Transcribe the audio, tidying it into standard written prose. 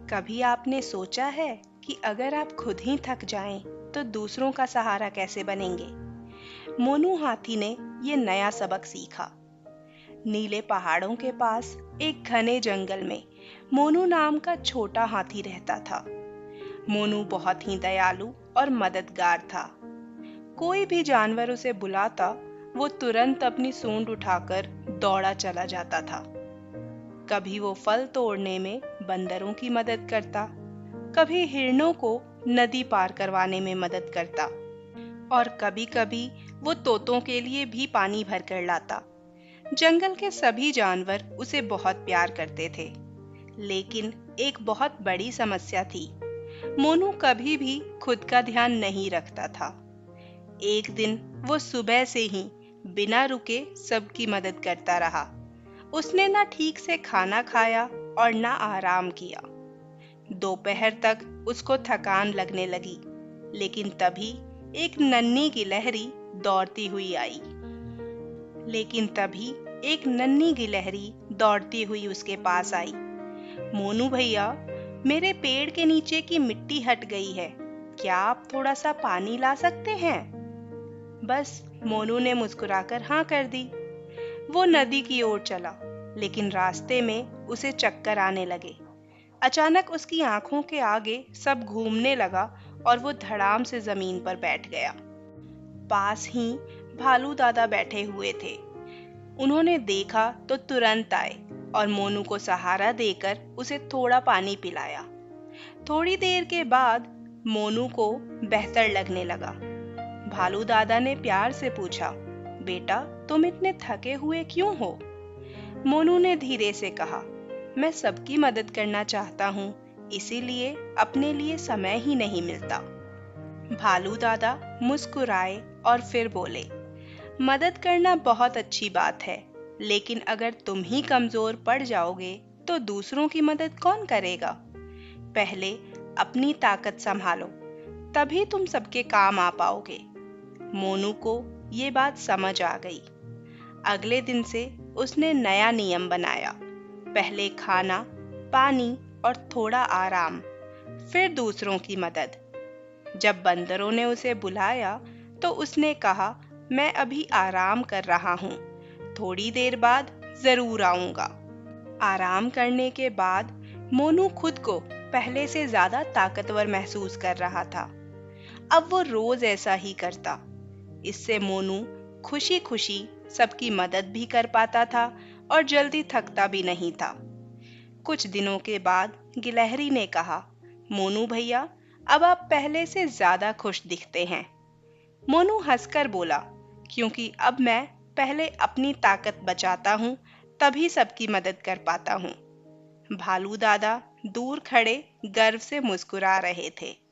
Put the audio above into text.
कभी आपने सोचा है कि अगर आप खुद ही थक जाएं, तो दूसरों का सहारा कैसे बनेंगे? मोनू हाथी ने ये नया सबक सीखा। नीले पहाड़ों के पास एक घने जंगल में मोनू नाम का छोटा हाथी रहता था। मोनू बहुत ही दयालु और मददगार था। कोई भी जानवर उसे बुलाता, वो तुरंत अपनी सूंड उठाकर दौड़ा चला जाता था। कभी वो फल तोड़ने में बंदरों की मदद करता, कभी हिरणों को नदी पार करवाने में मदद करता और कभी-कभी वो तोतों के लिए भी पानी भर कर लाता। जंगल के सभी जानवर उसे बहुत प्यार करते थे, लेकिन एक बहुत बड़ी समस्या थी। मोनू कभी भी खुद का ध्यान नहीं रखता था। एक दिन वो सुबह से ही बिना रुके सबकी मदद करता रहा। उसने ना ठीक से खाना खाया और ना आराम किया। दोपहर तक उसको थकान लगने लगी, लेकिन तभी एक नन्ही गिलहरी दौड़ती हुई उसके पास आई। मोनू भैया, मेरे पेड़ के नीचे की मिट्टी हट गई है, क्या आप थोड़ा सा पानी ला सकते हैं? बस मोनू ने मुस्कुराकर हाँ कर दी। वो नदी की ओर चला, लेकिन रास्ते में उसे चक्कर आने लगे। अचानक उसकी आंखों के आगे सब घूमने लगा और वो धड़ाम से जमीन पर बैठ गया। पास ही भालू दादा बैठे हुए थे। उन्होंने देखा तो तुरंत आए और मोनू को सहारा देकर उसे थोड़ा पानी पिलाया। थोड़ी देर के बाद मोनू को बेहतर लगने लगा। भालू दादा ने प्यार से पूछा, बेटा, तुम इतने थके हुए क्यों हो? मोनू ने धीरे से कहा, मैं सबकी मदद करना चाहता हूँ, इसीलिए अपने लिए समय ही नहीं मिलता। भालू दादा मुस्कुराए और फिर बोले, मदद करना बहुत अच्छी बात है, लेकिन अगर तुम ही कमजोर पड़ जाओगे तो दूसरों की मदद कौन करेगा? पहले अपनी ताकत संभालो, तभी तुम सबके काम आ पाओगे। मोनू को ये बात समझ आ गई। अगले दिन से उसने नया नियम बनाया। पहले खाना, पानी और थोड़ा आराम, फिर दूसरों की मदद। जब बंदरों ने उसे बुलाया तो उसने कहा, मैं अभी आराम कर रहा हूँ, थोड़ी देर बाद जरूर आऊंगा। आराम करने के बाद मोनू खुद को पहले से ज्यादा ताकतवर महसूस कर रहा था। अब वो रोज ऐसा ही करता। इससे मोनू खुशी खुशी सबकी मदद भी कर पाता था और जल्दी थकता भी नहीं था। कुछ दिनों के बाद गिलहरी ने कहा, मोनू भैया, अब आप पहले से ज्यादा खुश दिखते हैं। मोनू हंसकर बोला, क्योंकि अब मैं पहले अपनी ताकत बचाता हूँ, तभी सबकी मदद कर पाता हूँ। भालू दादा दूर खड़े गर्व से मुस्कुरा रहे थे।